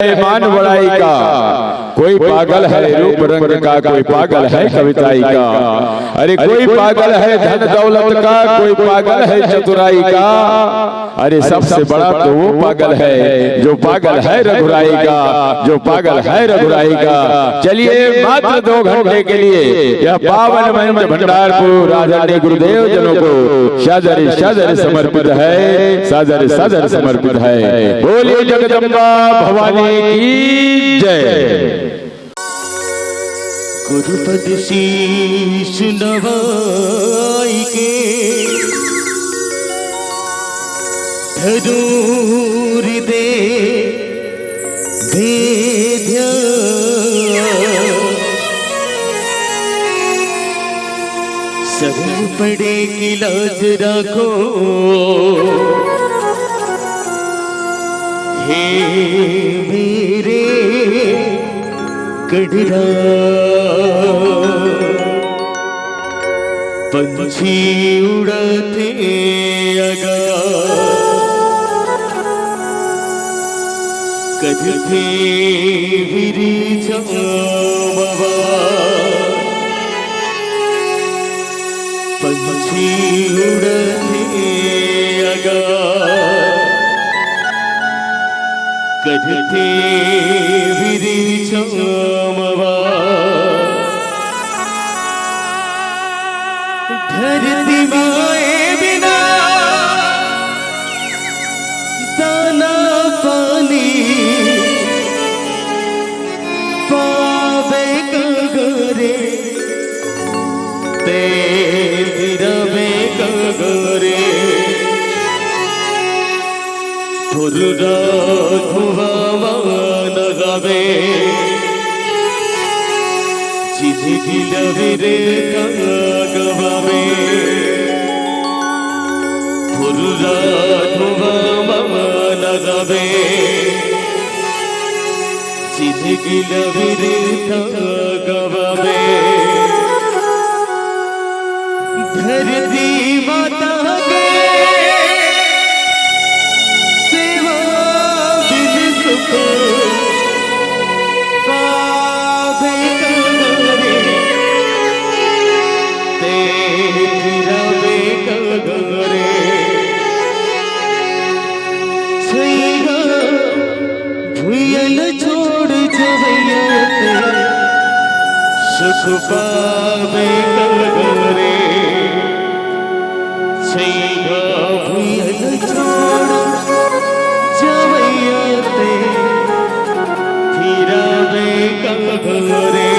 मान बड़ाई का, कोई पागल है रूप रंग का, कोई पागल है कविताई का। अरे कोई पागल है धन दौलत का, कोई पागल है चतुराई का। अरे सबसे बड़ा तो वो पागल है जो पागल है रघुराई का, जो पागल है रघुराई का। चलिए मात्र 2 घंटे के लिए यह पावन मंच भंडारपुर आदरणीय गुरुदेव जनों को सादर सादर समर्पित है, सादर सादर समर्पित है। बोलिए जगदम्बा भवानी की जय। गुरुपद शीश नवाई के धरूर दे भेद्या सब पड़े की लाज रखो हे मेरे कड़रा पंछी उड़ते अगा कदते विरिचा बाबा पंछी उड़ते अगा कदते विरिचा बाबा धरती माए बिना दाना पानी पावे गगरे तेरा में गगरे फुर्रा धुआ नगावे चिझी लविरे गवावे फुर्रा धुआ नगावे चिझी लविरे गवावे धरती माता के सेवा बिन सुख पावे गगरे तेरा वे गगरे छैगा भुयल छोड़ जवैया सुख पावे गगरे छैगा भुयल छोड़ जवैया तेरा वे गगरे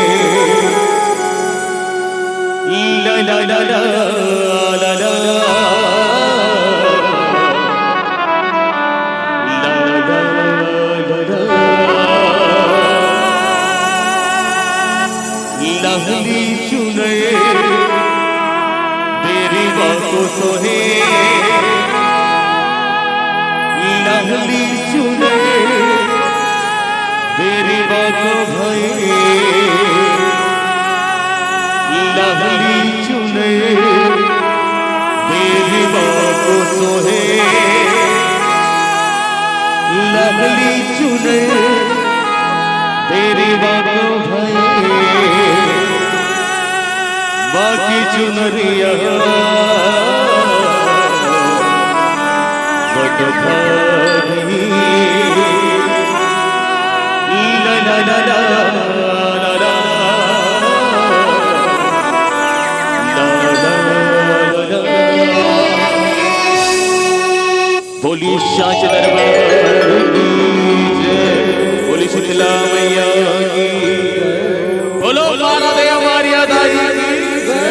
ला ला ला ला ला ला लहली चुने तेरी बातों सोहे लहली चुने तेरी बातों भये लहली चुने तेरी बातों सोहे लहली चुने तेरी बातों भये बाकी चुनरिया बट भारी ला ला ला ला ला ला बोली शाच दरबार की जय, बोली शीतला मैया की जय, बोलो मारा दे हमारी दाई की जय।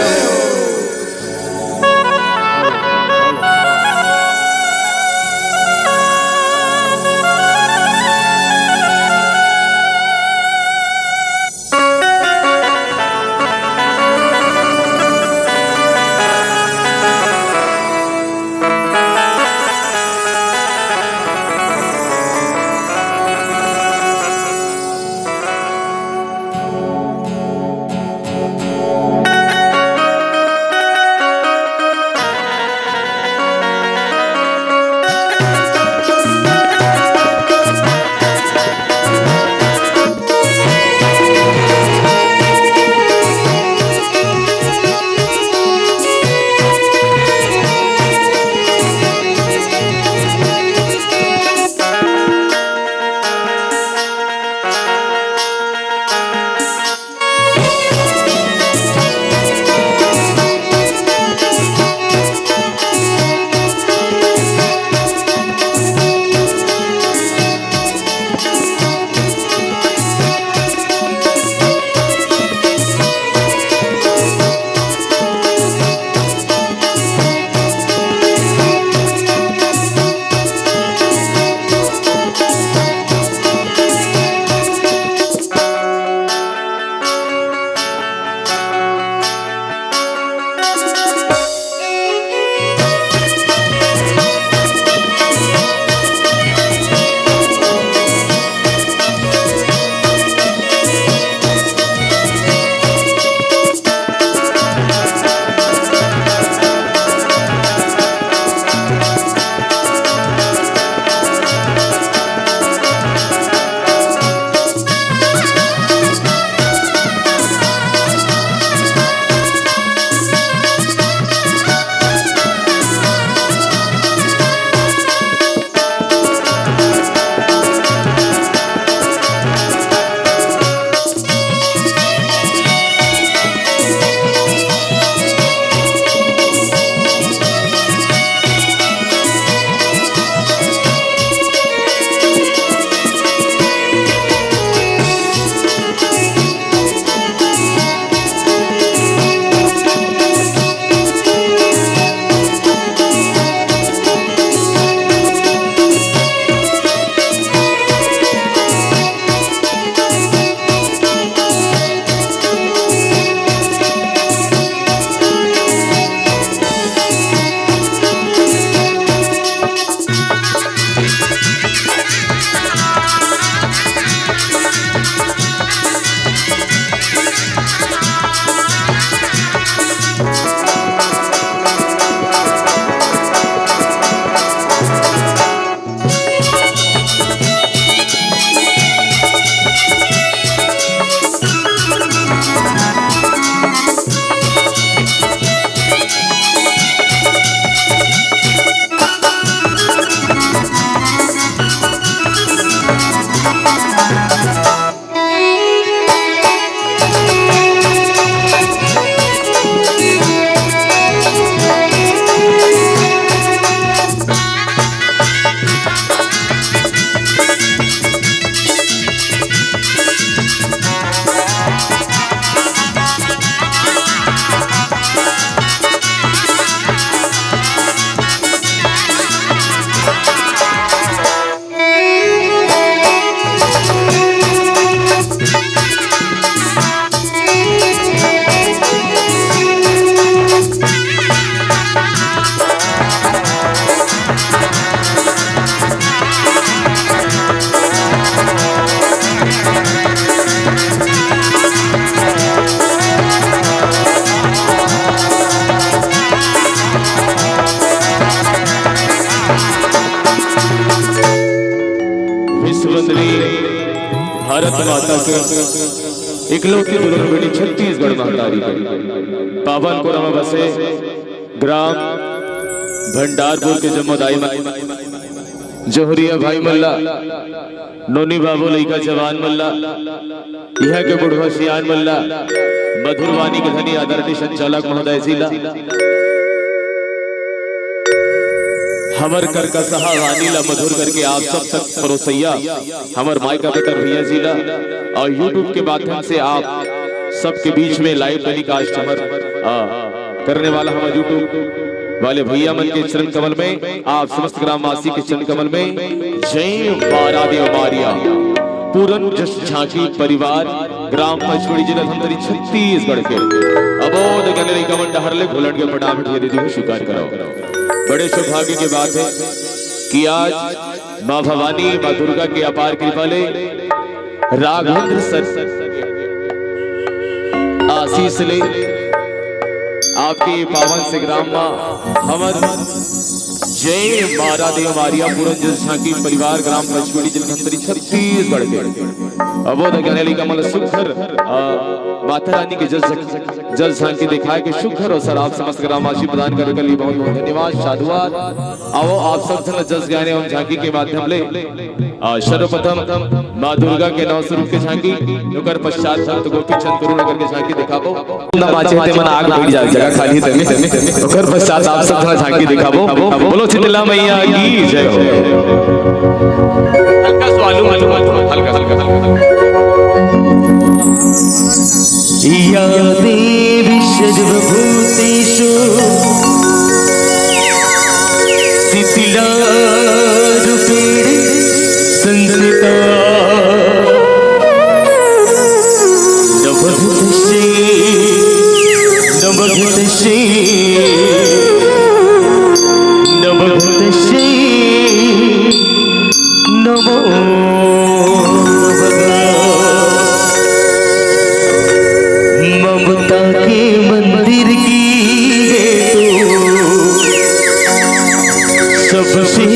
भारत माता के इकलौती दुल्हन बेटी छत्तीसगढ़ महतारी के पावन पुरम में बसे ग्राम भंडारपुर के जम्मोदाई जोहरिया भाई मल्ला नोनी बाबू लइका जवान मल्ला यह के बुढ़वा सियान मल्ला मधुरवाणी के धनी आदरणीय संचालक महोदय जिला हमर कर का सहा वानीला मधुर करके आप सब तक परोसैया हमर माई का बेटर भैया जिला और YouTube के माध्यम से आप सबके बीच में लाइव टेलीकास्ट हमर करने वाला हमारे YouTube वाले भैया मन के चरण कमल में आप समस्त ग्रामवासी के चरण कमल में जय मारा देव मारिया पूरन जस झांकी परिवार ग्राम पचमढ़ी जिला धमतरी छत्तीसगढ़ के अबोध गनरी कमंड हरले भुलट के फटाफट ये दीदी स्वीकार कराओ। बड़े सौभाग्य की बात है कि आज मां भवानी मां दुर्गा की अपार कृपा ले राघवेंद्र सर आशीष ले आपके पावन से ग्राम में हमर जय मारा देव मारिया पूरन जस झांकी परिवार ग्राम पचमढ़ी जिला धमतरी छत्तीसगढ़ के अबोध गनरी कमल सुखर माता रानी के जल झांकी दिखाए के शुक्र और सर आप समस्त ग्रामवासी प्रदान करने के लिए बहुत बहुत धन्यवाद साधुवाद। आओ आप सब जन जस गाने एवं झांकी के माध्यम ले सर्वप्रथम मां दुर्गा के 9 स्वरूप के झांकी ओकर पश्चात संत गोपी चंद गुरुनगर के झांकी दिखाबो ना बाचे ते मन आग बैठ जाए जगह खाली तमे ओकर पश्चात आप सब जन झांकी दिखाबो बोलो शीतला मैया की जय हो। हल्का स्वालू हल्का या देवी सर्वभूतेषु शीतला रूपेण संस्थिता नमो ममता के मंदिर की सबसे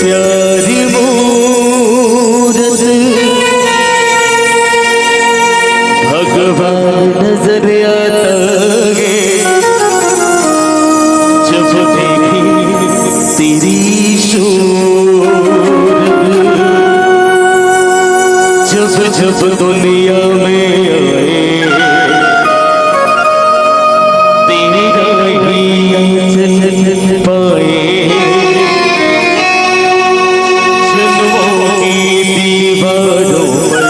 प्यारी मूरत भगवान नजर आता है जब देखी तेरी सूरत जब जब दुनिया में आए पाए जन्मों की दीवारों पर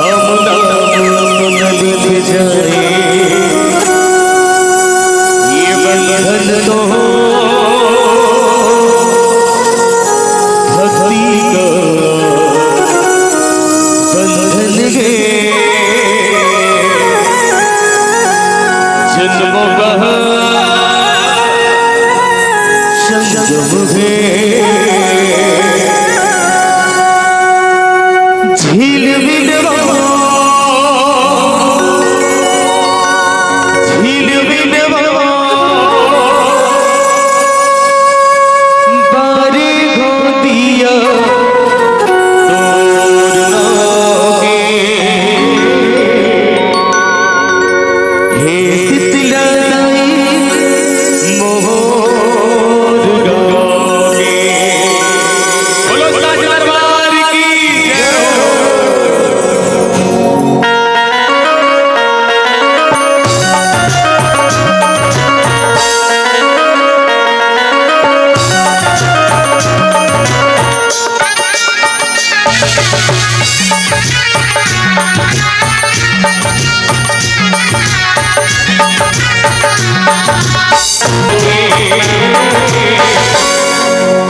हम नाम लिख जाए ये बंधन तो भक्ति का बंधन है जन्मों का संगम है झील बिनवा बारी गोदिया तोड़ना हे शीतला मोर गाके बोलो साज दरबार की जय हो।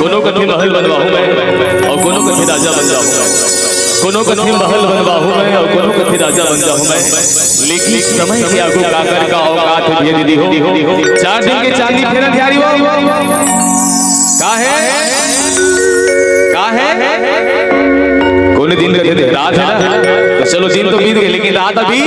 कोनो कथी महल बनवाहू मैं और कोनो कथी राजा बन जाऊँ कोनो कथी महल बनवाहू मैं और कोनो कथी राजा बन जाऊँ मैं लेकिन समय के आगू काकर का औकात धीरे दीदी हो 4 दिन के चांदी फेरा तैयारी हो का है कोने दिन का दिन रात है ना तो चलो दिन तो बीत गए लेकिन रात अभी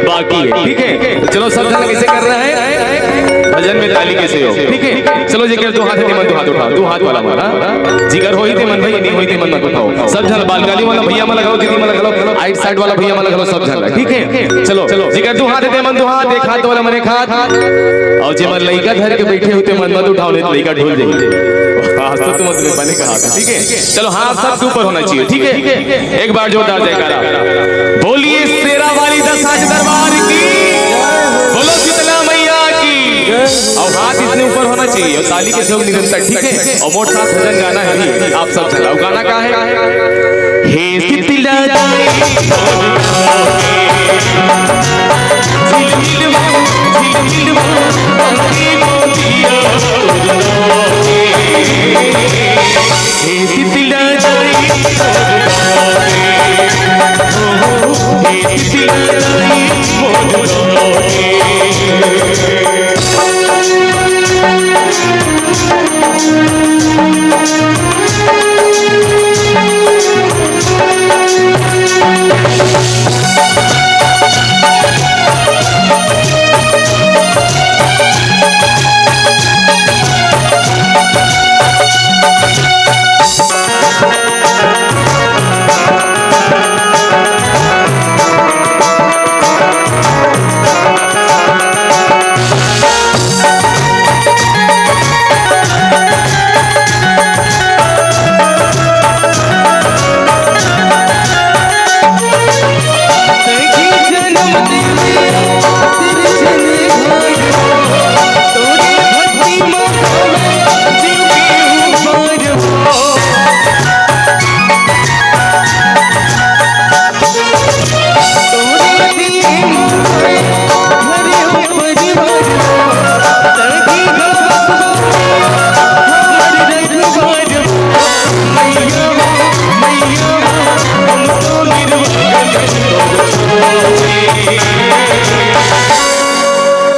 बाकी है ठीक है तो चलो सब जन कैसे कर रहे हैं भजन में ताली कैसे हो, ठीक है। चलो जिगर तू हाथ है मन, तू हाथ उठाओ, तू हाथ वाला मन, जिगर होई थे मन भाई, नहीं होई थे मन मत उठाओ। सब जन बालगाली वाला भैया में लगाओ, दीदी में लगाओ, आइट साइड वाला भैया में लगाओ, सब जन, ठीक है। चलो जिगर तू हाथ है मन, तू हाथ एक हाथ वाला मन एक हाथ, और जे मन लइका धर के बैठे होते मन मत उठाओ, नहीं तो लइका ढोल जाएगी। आज तो तुम तुम्हें पहले कहा था, ठीक है। चलो हाथ सबके ऊपर होना चाहिए, ठीक है। एक बार जोरदार जयकारा बोलिए शेरा वाली दशाज दरबार की, बोलो शीतला मैया की। और हाथ इसने ऊपर होना चाहिए और ताली के सहयोग निरंतर, ठीक है। और मोट साथ भजन गाना है आप सब चलाओ। गाना का है हे शीतला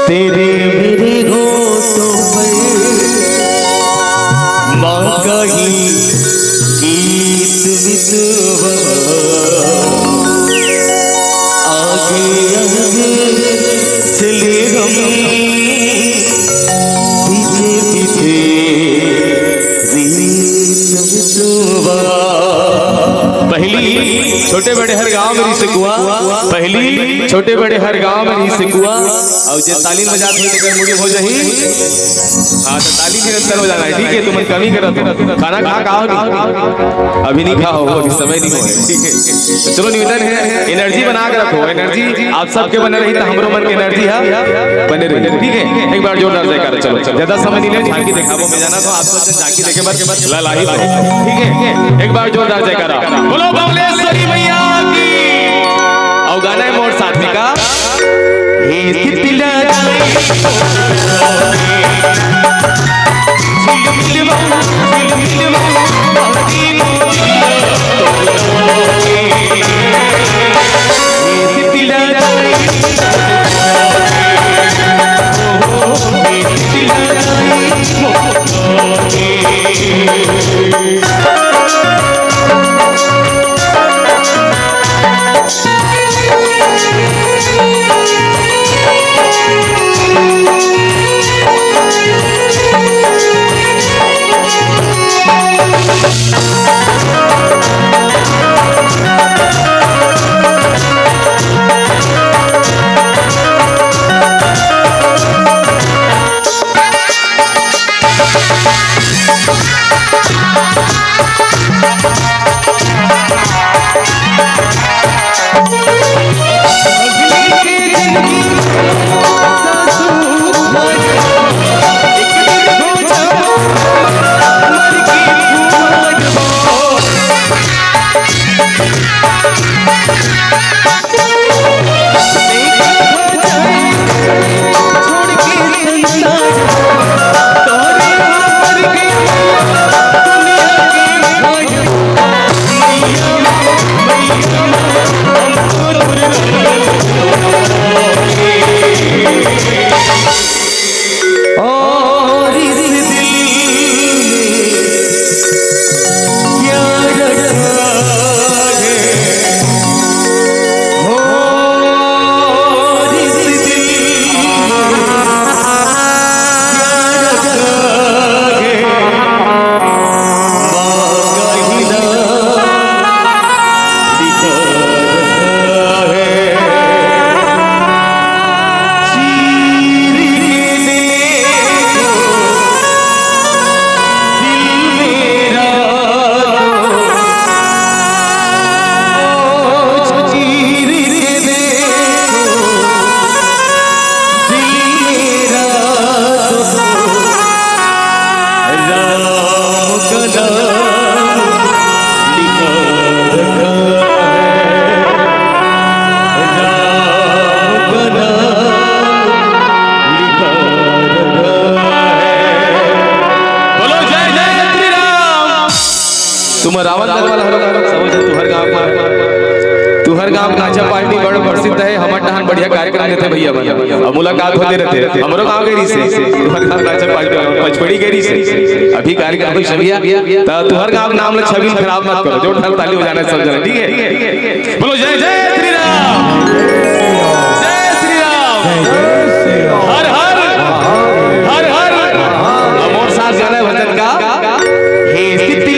तेरे मेरे होठों पर मांगा ही गीत विधवा, आगे आगे चले हम पीछे पीछे गीत विधवा। पहली छोटे बड़े हर गांव में सिकुआ, पहली छोटे बड़े हर गांव में सिकुआ। और जे ताली बजात हुई तो मुझे हो जाही, हाँ तो ताली निरंतर हो जाना है, ठीक है। तुम कमी करत हो, खाना खाओ नहीं, अभी नहीं खाओ, अभी समय नहीं हो, ठीक है। तो चलो निवेदन है एनर्जी बना के रखो, एनर्जी आप सबके बने रही तो हमरो मन की एनर्जी है बने रही, ठीक है। एक बार जोरदार जयकारा। चलो ज्यादा समय नहीं ले, झांकी दिखावो में जाना तो आप सब झांकी देखे बस लाही, ठीक है। एक बार जोरदार जयकारा बोलो बमलेश्वरी मैया की। और गाना है मोर साथी का हे शीतला रावण दल वाला समझ तू हर गांव नाचा पार्टी बड़ प्रसिद्ध है। हमार टहान बढ़िया कार्यक्रम देते भैया और मुलाकात होते रहते हमरो गांव गेरी से तुहर गांव नाचा पार्टी पचपड़ी गेरी से अभी कार्यक्रम हुई सभिया तो तुहर गांव नाम ले छवि खराब मत करो। जो ढल ताली बजाना सब जने ठीक है। बोलो जय जय श्री राम, जय श्री राम, हर हर हर हर। और साथ गाना है भजन का हे स्थिति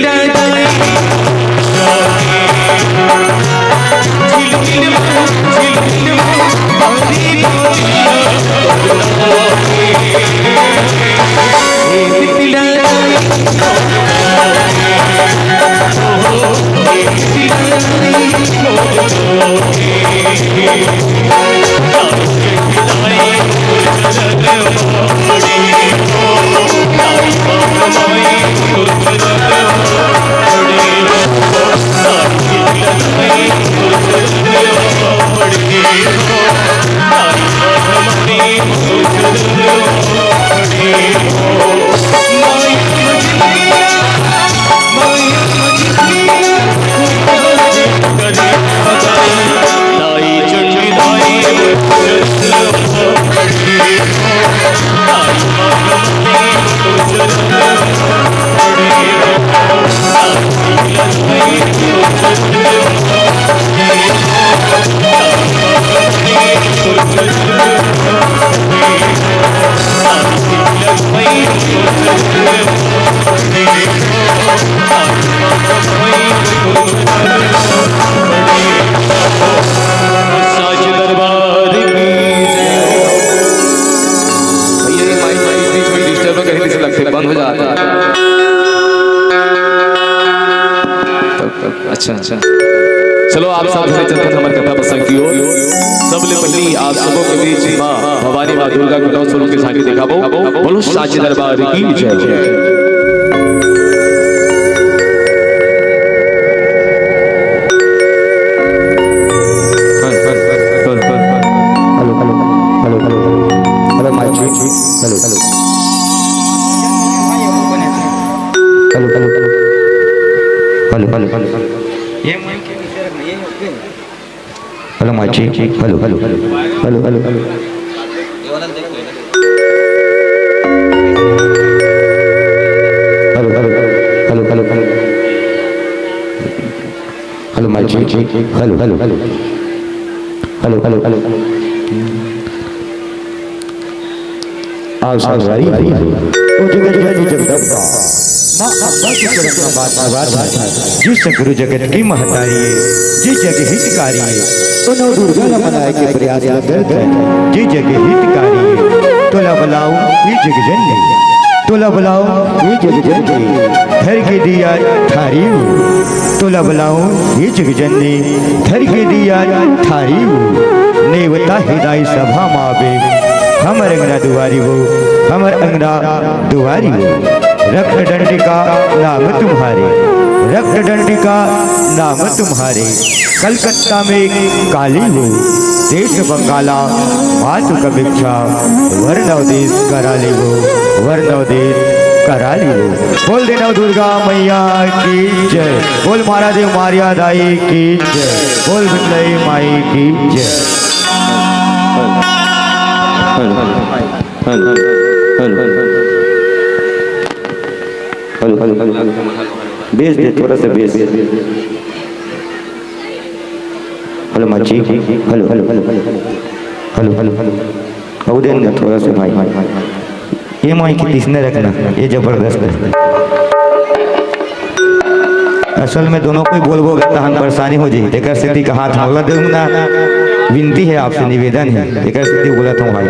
बंद हो जाता है। अच्छा अच्छा चलो आप सब घरे चलते हमारे कथा प्रसंग की ओर। सबले पहली आप सबों के बीच मां भवानी मां दुर्गा को 9 स्वरूप के झांकी दिखाबो। बोलो साचे दरबार की जय जय। हेलो माची hello hello hello hello hello hello hello hello hello माची hello hello hello hello hello hello आओ सारी ओ जगत जगदम्बा मां अब्बा की चरण का बात जिस गुरु जगत की महतारी है, जिस जगह हितकारी है तो नौ दुर्गा ला मनाए के प्रयास करत है। जिस जगह हितकारी है तो ला बुलाओ ये जग जननी, तो ला बुलाओ ये जग जननी घर के दिया थारी हो, तो ला बुलाओ ये जग जननी घर के दिया थारी हो। नेवता हृदय सभा मावे हमर अंगना दुआरी हो, हमर अंगना दुआरी हो। रक्त दंडी का नाम तुम्हारे, रक्त दंडी का नाम तुम्हारे। कलकत्ता में काली हो, देश बंगाला मातु का भिक्षा। वर्णव देश कराली हो, वर्णव देश कराली हो। बोल देना दुर्गा मैया की जय, बोल मारा देव मारिया दाई की जय, बोल बिंदई माई की जय। हेलो हेलो हेलो बेच दे थोड़ा सा बेच। हेलो माची hello hello hello hello hello hello दे ना थोड़ा सा भाई। ये माई की तीसने रखना, ये जबरदस्त है। असल में दोनों को बोलबो तहन परेशानी हो जाए। एक स्थिति का हाथ मोला दे ना, विनती है आपसे, निवेदन है। एक स्थिति बोला था भाई।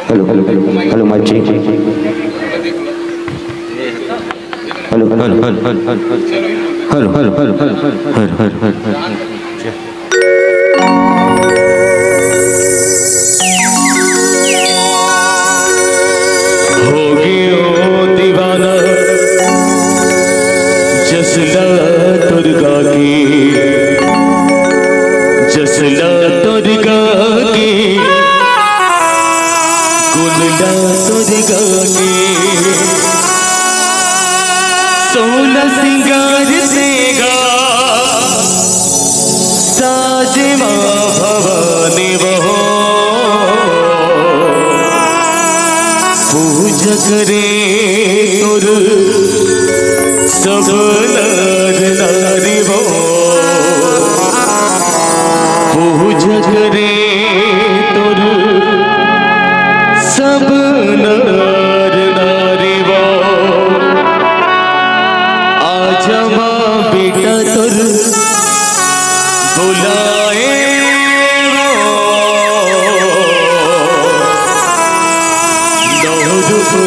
हेलो हेलो हेलो माची hello hello hello hello hello hello हो गयो दीवाना जसला दुर्गा की, जसला दुर्गा की, गुणला दुर्गा की। सोलह सिंगार सेगा साजमा भवानी वो पूजा करे तुर सब नर नारी वो पूजा करे तुर सब नर नारी वो आजमा बेटा तुर बुलाए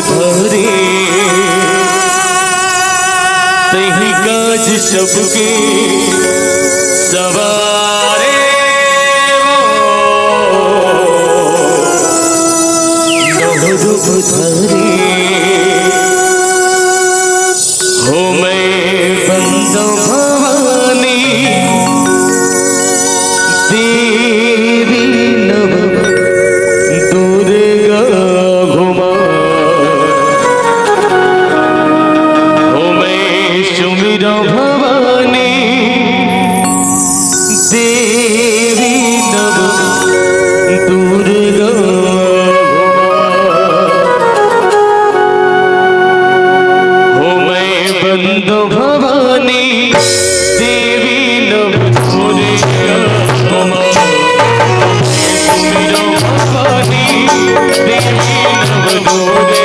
धरे तही काज सबके सवारे धरे हो मैं बंदो भवानी देवी नव दुर्गा घुमा हो मैं सुमिरो भवानी देवी नव दुर्गा हो मैं बंदो भवानी देवी नव दुर्गा घुमा सुमिरो भवानी देवी नव दुर्गा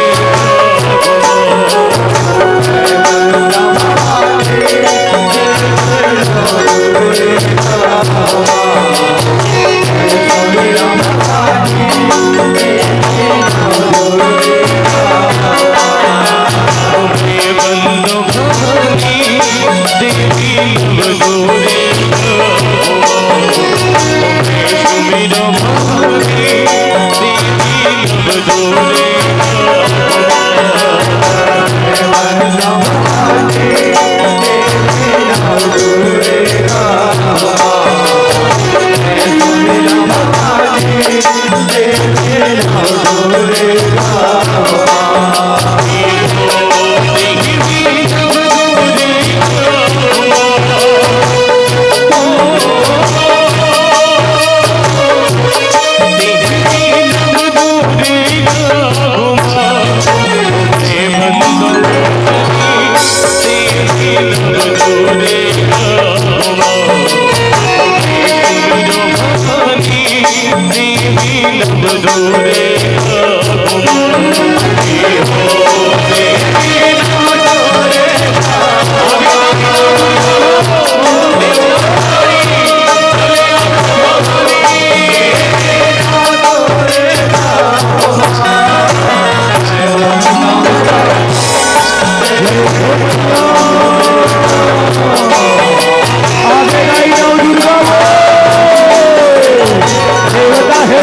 देवता है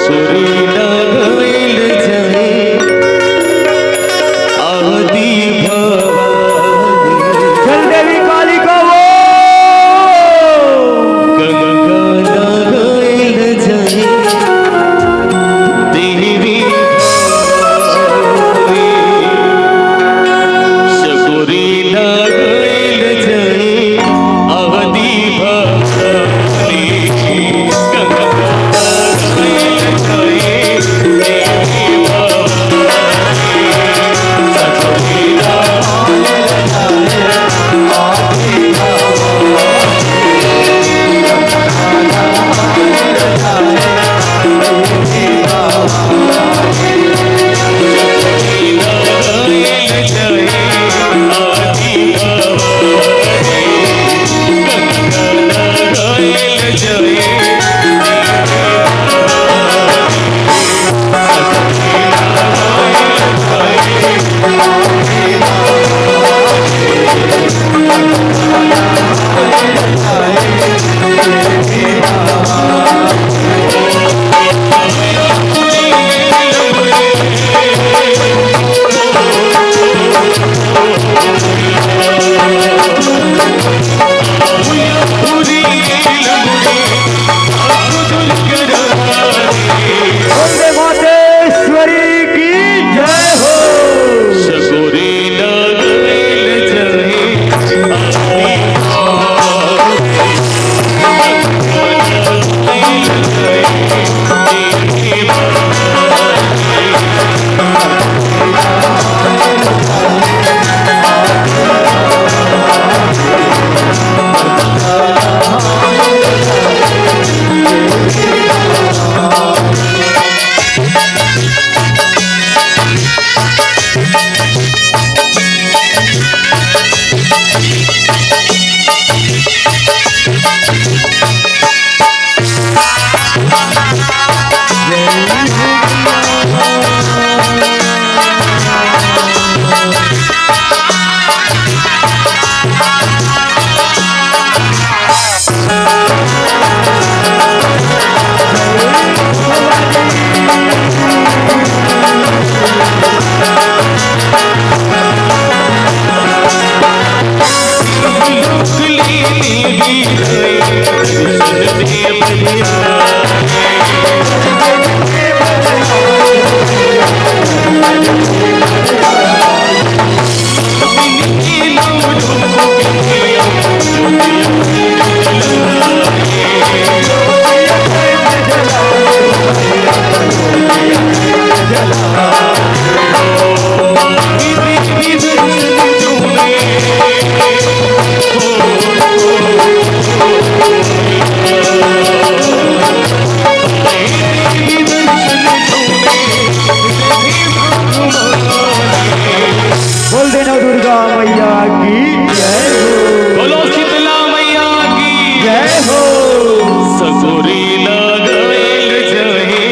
सुरी नगर बोल देना दुर्गा मैया की जय हो। बोलो शीतला मैया की जय हो। ससुरी लगवेल जहे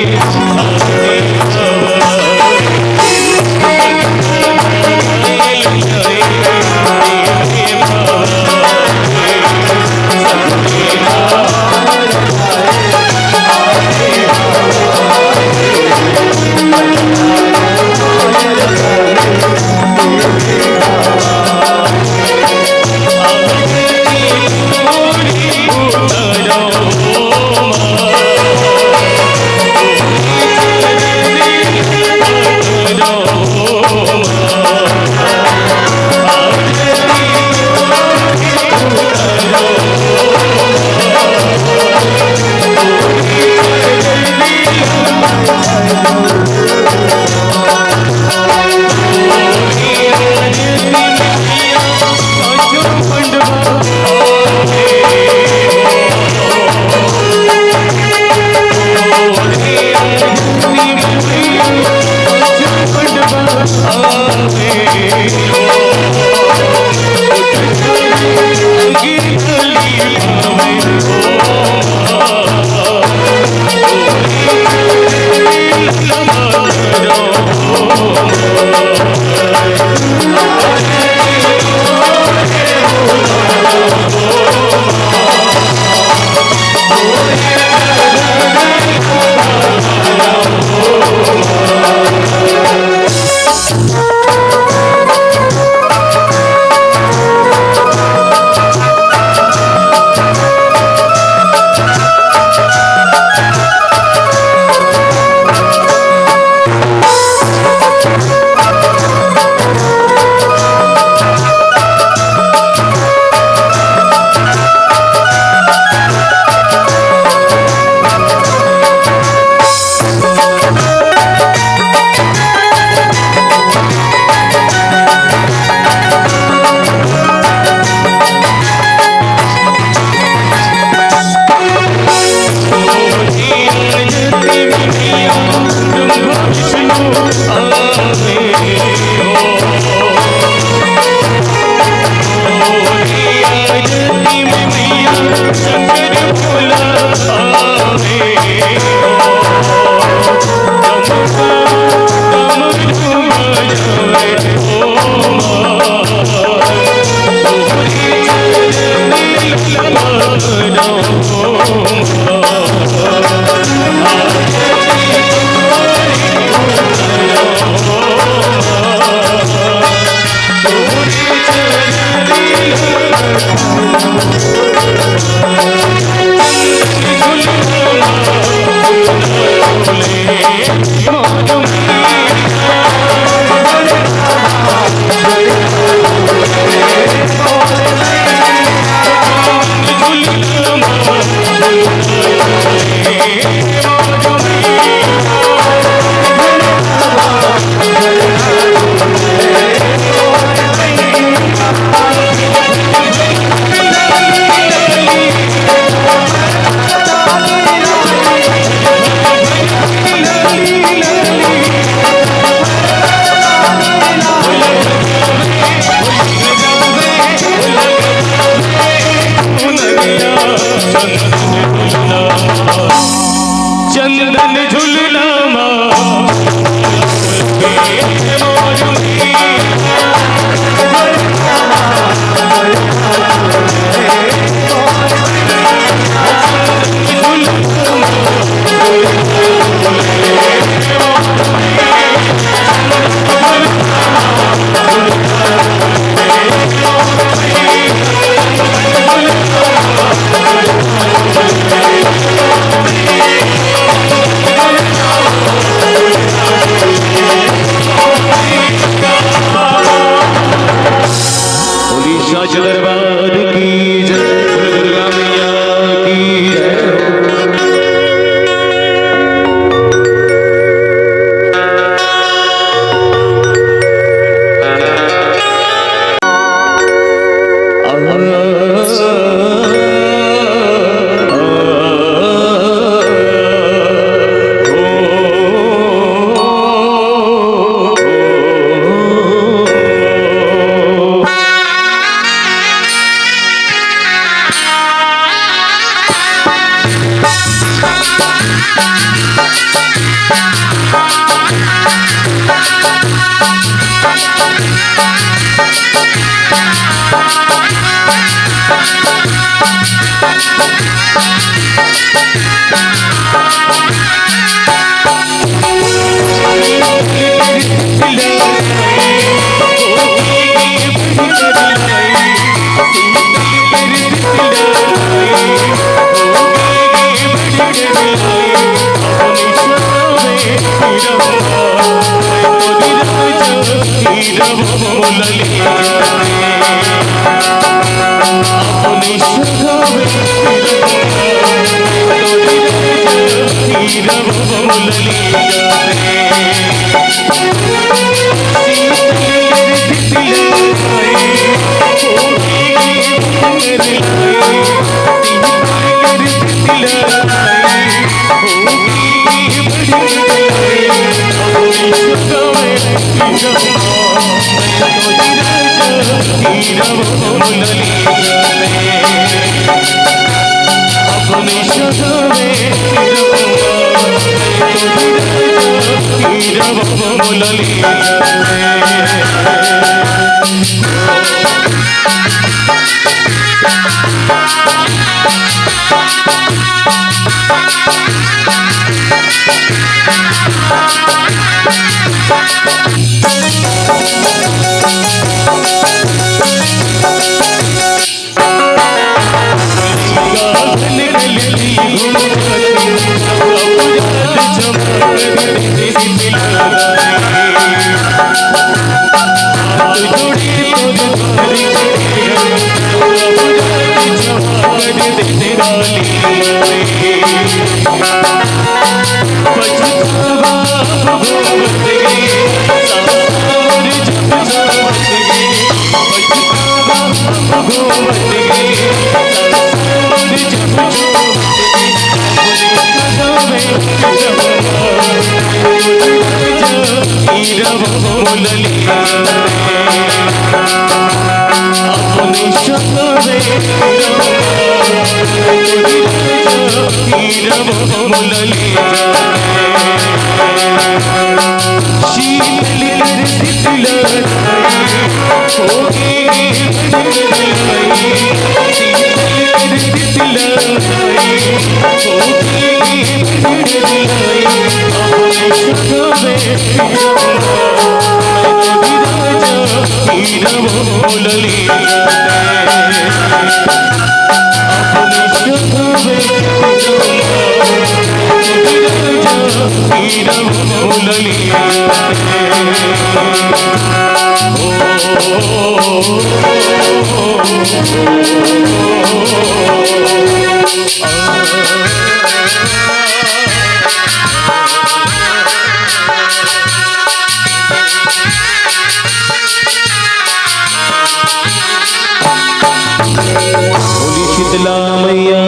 शीतला मैया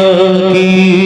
की